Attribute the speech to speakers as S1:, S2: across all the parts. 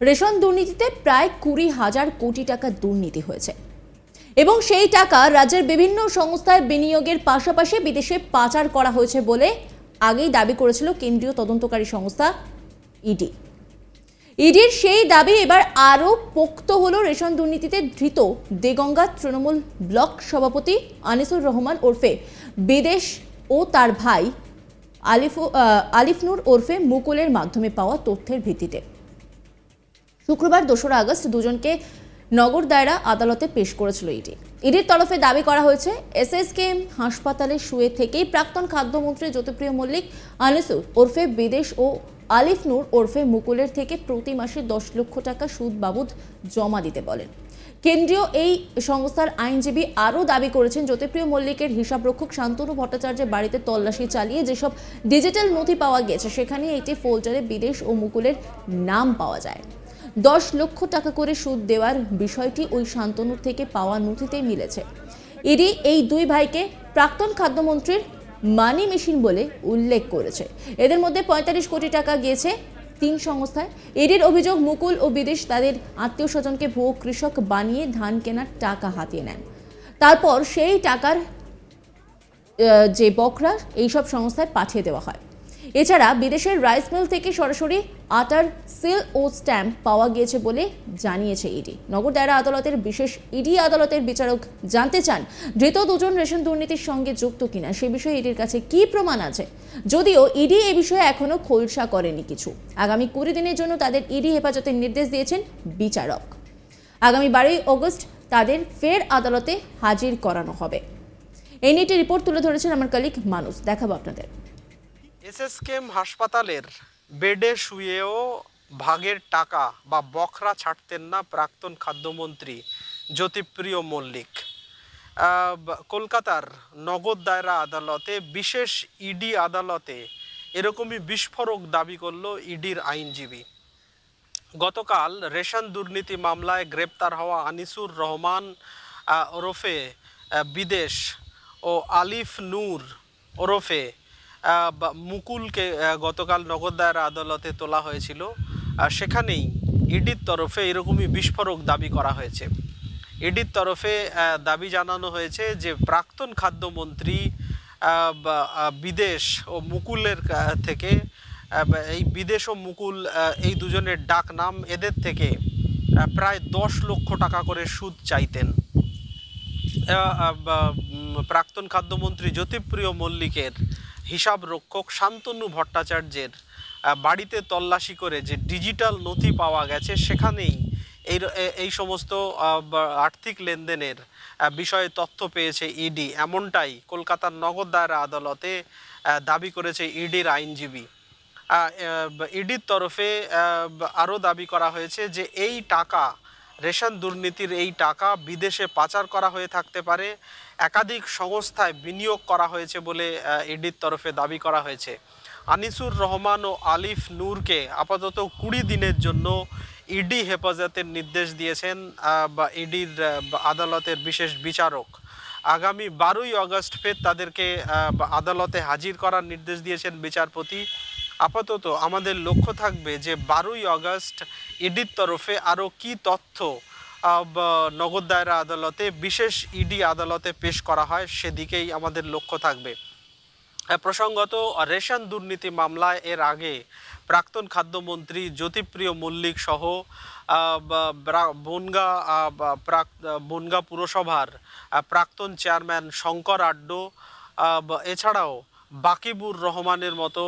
S1: Ration দুর্নীতিতে প্রায় 20,000 কোটি টাকা দুর্নীতি হয়েছে এবং সেই টাকা রাজ্যের বিভিন্ন সংস্থায় বিনিয়োগের পাশাপাশি বিদেশে পাচার করা হয়েছে বলে আগেই দাবি করেছিল কেন্দ্রীয় তদন্তকারী সংস্থা ইডি। ইডির সেই দাবি এবার আরও পোক্ত হলো রেশন দুর্নীতিতে ধৃত দেগঙ্গা তৃণমূল ব্লক সভাপতি আনিসুর রহমান ওরফে বিদেশ ও তার ভাই আলিফনুর ওরফে মুকুলের মাধ্যমে পাওয়া তথ্যের ভিত্তিতে। শুক্রবার 2রা আগস্ট দুজনকে নগর দায়রা আদালতে পেশ করেছিল ইডি। ইডির তরফে দাবি করা হয়েছে এসএসকেএম হাসপাতালে শুয়ে থেকেই প্রাক্তন খাদ্যমন্ত্রী জ্যোতিপ্রিয় মল্লিক আনিসুর ওরফে বিদেশ ও আলিফনুর ওরফে মুকুলের থেকে প্রতি মাসে 10 লক্ষ টাকা সুদ বাবদ জমা দিতে বলেন। কেন্দ্রীয় এই সংস্থার আইনজীবী আরও দাবি করেছেন জ্যোতিপ্রিয় মল্লিকের হিসাবরক্ষক শান্তনু ভট্টাচার্যের বাড়িতে তল্লাশি চালিয়ে যেসব ডিজিটাল নথি পাওয়া গেছে সেখানে একটি ফোল্ডারে বিদেশ ও মুকুলের নাম পাওয়া যায়। 10 লক্ষ টাকা করে সুদ দেওয়ার বিষয়টি ওই শান্তনুর থেকে পাওয়া নথিতেই মিলেছে। ইডি এই দুই ভাইকে প্রাক্তন খাদ্যমন্ত্রীর মানি মেশিন বলে উল্লেখ করেছে। এদের মধ্যে 45 কোটি টাকা গিয়েছে 3 সংস্থায়। ইডির অভিযোগ মুকুল ও বিদেশ তাদের আত্মীয় স্বজনকে ভুয়ো কৃষক বানিয়ে ধান কেনার টাকা হাতিয়ে নেন। তারপর সেই টাকার যে বকরা এইসব সংস্থায় পাঠিয়ে দেওয়া হয়। এছাড়া বিদেশের রাইস মিল থেকে সরাসরি আটার সিল ও স্ট্যাম্প পাওয়া গিয়েছে বলে জানিয়েছে ইডি। নগর দায়রা আদালতের বিশেষ ইডি আদালতের বিচারক জানতে চান ধৃত দুজন রেশন দুর্নীতির সঙ্গে যুক্ত কিনা সে বিষয়ে ইডির কাছে কি প্রমাণ আছে। যদিও ইডি এ বিষয়ে এখনো খোলসা করেনি কিছু। আগামী 20 দিনের জন্য তাদের ইডি হেফাজতের নির্দেশ দিয়েছেন বিচারক। আগামী 12 আগস্ট তাদের ফের আদালতে হাজির করানো হবে। এই নিয়ে একটি রিপোর্ট তুলে ধরেছেন আমার কলিগ মানুষ, দেখাবো আপনাদের।
S2: এসএসকেএম হাসপাতালের বেডে শুয়েও ভাগের টাকা বা বখরা ছাড়তেন না প্রাক্তন খাদ্যমন্ত্রী জ্যোতিপ্রিয় মল্লিক। কলকাতার নগর দায়রা আদালতে বিশেষ ইডি আদালতে এরকমই বিস্ফোরক দাবি করল ইডির আইনজীবী। গতকাল রেশন দুর্নীতি মামলায় গ্রেপ্তার হওয়া আনিসুর রহমান ওরফে বিদেশ ও আলিফ নূর ওরফে মুকুলকে গতকাল নগর দায়রা আদালতে তোলা হয়েছিল। সেখানেই ইডির তরফে এরকমই বিস্ফোরক দাবি করা হয়েছে। ইডির তরফে দাবি জানানো হয়েছে যে প্রাক্তন খাদ্যমন্ত্রী বিদেশ ও মুকুলের থেকে এই বিদেশ ও মুকুল এই দুজনের ডাক নাম, এদের থেকে প্রায় 10 লক্ষ টাকা করে সুদ চাইতেন। প্রাক্তন খাদ্যমন্ত্রী জ্যোতিপ্রিয় মল্লিকের হিসাব রক্ষক শান্তনু ভট্টাচার্যের বাড়িতে তল্লাশি করে যে ডিজিটাল নথি পাওয়া গেছে সেখানেই এই সমস্ত আর্থিক লেনদেনের বিষয়ে তথ্য পেয়েছে ইডি। এমনটাই কলকাতার নগর দায়রা আদালতে দাবি করেছে ইডির আইনজীবী। ইডির তরফে আরও দাবি করা হয়েছে যে এই টাকা, রেশন দুর্নীতির এই টাকা বিদেশে পাচার করা হয়ে থাকতে পারে, একাধিক সংস্থায় বিনিয়োগ করা হয়েছে বলে ইডির তরফে দাবি করা হয়েছে। আনিসুর রহমান ও আলিফ নূরকে আপাতত 20 দিনের জন্য ইডি হেফাজতের নির্দেশ দিয়েছেন ইডির আদালতের বিশেষ বিচারক। আগামী 12 আগস্ট ফের তাদেরকে আদালতে হাজির করার নির্দেশ দিয়েছেন বিচারপতি। আপাতত আমাদের লক্ষ্য থাকবে যে 12 আগস্ট ইডির তরফে আরও কি তথ্য নগর দায়রা আদালতে বিশেষ ইডি আদালতে পেশ করা হয় সেদিকেই আমাদের লক্ষ্য থাকবে। প্রসঙ্গত, রেশন দুর্নীতি মামলায় এর আগে প্রাক্তন খাদ্যমন্ত্রী জ্যোতিপ্রিয় মল্লিক সহ বনগাঁ পুরসভার প্রাক্তন চেয়ারম্যান শঙ্কর আড্ডো এছাড়াও বাকিবুর রহমানের মতো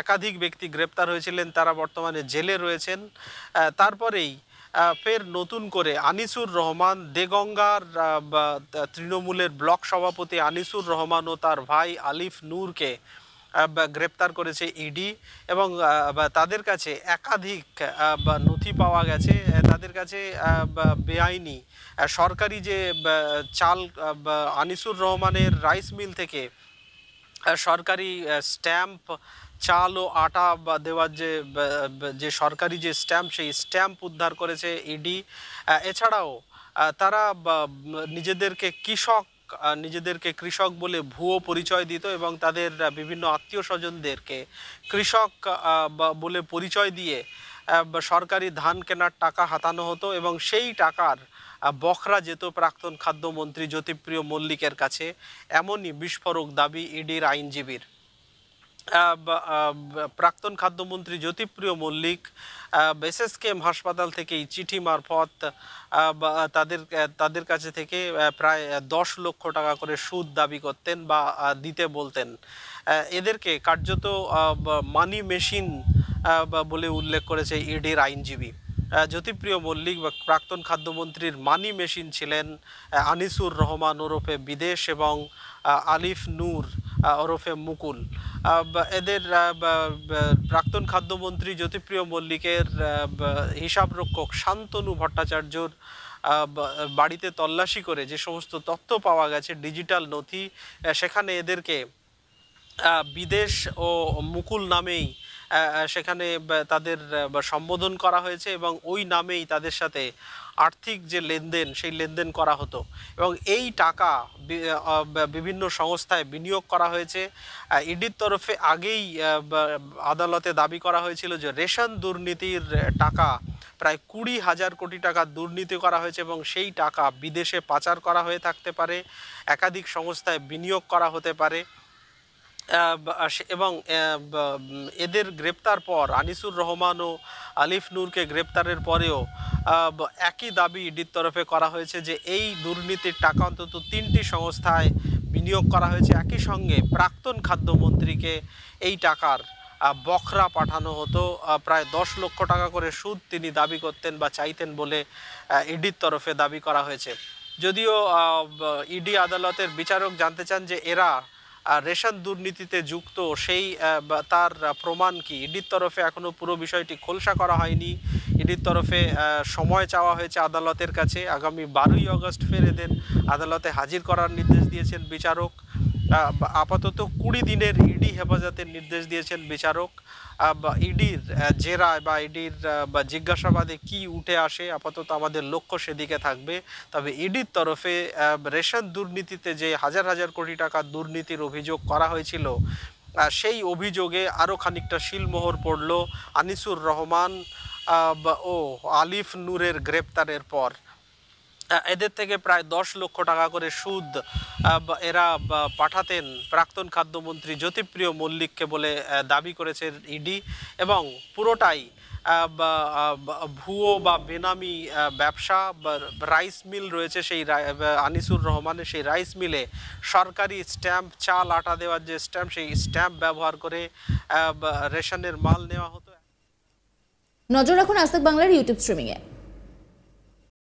S2: একাধিক ব্যক্তি গ্রেপ্তার হয়েছিলেন, তারা বর্তমানে জেলে রয়েছেন। তারপরেই ফের নতুন করে আনিসুর রহমান, দেগঙ্গার তৃণমূলের ব্লক সভাপতি আনিসুর রহমান ও তার ভাই আলিফ নূরকে গ্রেপ্তার করেছে ইডি এবং তাদের কাছে একাধিক নথি পাওয়া গেছে। তাদের কাছে বেআইনি সরকারি যে চাল, আনিসুর রহমানের রাইস মিল থেকে সরকারি স্ট্যাম্প, চাল ও আটা দেওয়ার যে সরকারি যে স্ট্যাম্প, সেই স্ট্যাম্প উদ্ধার করেছে ইডি। এছাড়াও তারা নিজেদেরকে কৃষক বলে ভুয়ো পরিচয় দিত এবং তাদের বিভিন্ন আত্মীয় স্বজনদেরকে কৃষক বলে পরিচয় দিয়ে সরকারি ধান কেনার টাকা হাতানো হতো এবং সেই টাকার বখরা যেত প্রাক্তন খাদ্যমন্ত্রী জ্যোতিপ্রিয় মল্লিকের কাছে, এমনই বিস্ফোরক দাবি ইডির আইনজীবীর। প্রাক্তন খাদ্যমন্ত্রী জ্যোতিপ্রিয় মল্লিক এসএসকেএম হাসপাতাল থেকে চিঠি মারফত তাদের কাছে থেকে প্রায় 10 লক্ষ টাকা করে সুদ দাবি করতেন বা দিতে বলতেন। এদেরকে কার্যত মানি মেশিন বলে উল্লেখ করেছে ইডির আইনজীবী। জ্যোতিপ্রিয় মল্লিক বা প্রাক্তন খাদ্যমন্ত্রীর মানি মেশিন ছিলেন আনিসুর রহমান ওরফে বিদেশ এবং আলিফ নূর ওরফে মুকুল। এদের প্রাক্তন খাদ্যমন্ত্রী জ্যোতিপ্রিয় মল্লিকের হিসাবরক্ষক শান্তনু ভট্টাচার্যর বাড়িতে তল্লাশি করে যে সমস্ত তথ্য পাওয়া গেছে ডিজিটাল নথি, সেখানে এদেরকে বিদেশ ও মুকুল নামেই সেখানে তাদের সম্বোধন করা হয়েছে এবং ওই নামেই তাদের সাথে আর্থিক যে লেনদেন সেই লেনদেন করা হতো এবং এই টাকা বিভিন্ন সংস্থায় বিনিয়োগ করা হয়েছে। ইডির তরফে আগেই আদালতে দাবি করা হয়েছিল যে রেশন দুর্নীতির টাকা প্রায় 20,000 কোটি টাকা দুর্নীতি করা হয়েছে এবং সেই টাকা বিদেশে পাচার করা হয়ে থাকতে পারে, একাধিক সংস্থায় বিনিয়োগ করা হতে পারে। এবং এদের গ্রেপ্তার পর আনিসুর রহমান ও আলিফ নূরকে গ্রেপ্তারের পরেও একই দাবি ইডির তরফে করা হয়েছে যে এই দুর্নীতির টাকা অন্তত 3টি সংস্থায় বিনিয়োগ করা হয়েছে। একই সঙ্গে প্রাক্তন খাদ্যমন্ত্রীকে এই টাকার বখরা পাঠানো হতো, প্রায় 10 লক্ষ টাকা করে সুদ তিনি দাবি করতেন বা চাইতেন বলে ইডির তরফে দাবি করা হয়েছে। যদিও ইডি আদালতের বিচারক জানতে চান যে এরা রেশন দুর্নীতিতে যুক্ত সেই তার প্রমাণ কি। ইডির তরফে এখনও পুরো বিষয়টি খোলসা করা হয়নি। ইডির তরফে সময় চাওয়া হয়েছে আদালতের কাছে, আগামী 12ই আগস্ট ফের এদের আদালতে হাজির করার নির্দেশ দিয়েছেন বিচারক। আপাতত 20 দিনের ইডি হেফাজতের নির্দেশ দিয়েছেন বিচারক। ইডির জেরায় বা ইডির জিজ্ঞাসাবাদে কি উঠে আসে আপাতত আমাদের লক্ষ্য সেদিকে থাকবে। তবে ইডির তরফে রেশন দুর্নীতিতে যে হাজার হাজার কোটি টাকার দুর্নীতির অভিযোগ করা হয়েছিল, সেই অভিযোগে আরও খানিকটা শিলমোহর পড়ল আনিসুর রহমান ও আলিফ নূরের গ্রেপ্তারের পর। এদের থেকে প্রায় 10 লক্ষ টাকা করে সুদ এরা পাঠাতেন প্রাক্তন খাদ্যমন্ত্রী জ্যোতিপ্রিয় মল্লিককে বলে দাবি করেছে ইডি এবং পুরোটাই ভুয়ো বা বেনামি ব্যবসা। রাইস মিল রয়েছে সেই আনিসুর রহমানের, সেই রাইস মিলে সরকারি স্ট্যাম্প, চাল আটা দেওয়ার যে স্ট্যাম্প, সেই স্ট্যাম্প ব্যবহার করে রেশনের মাল নেওয়া হতো।
S1: নজর রাখুন আজ তাক বাংলার ইউটিউব স্ট্রিমিংয়ে।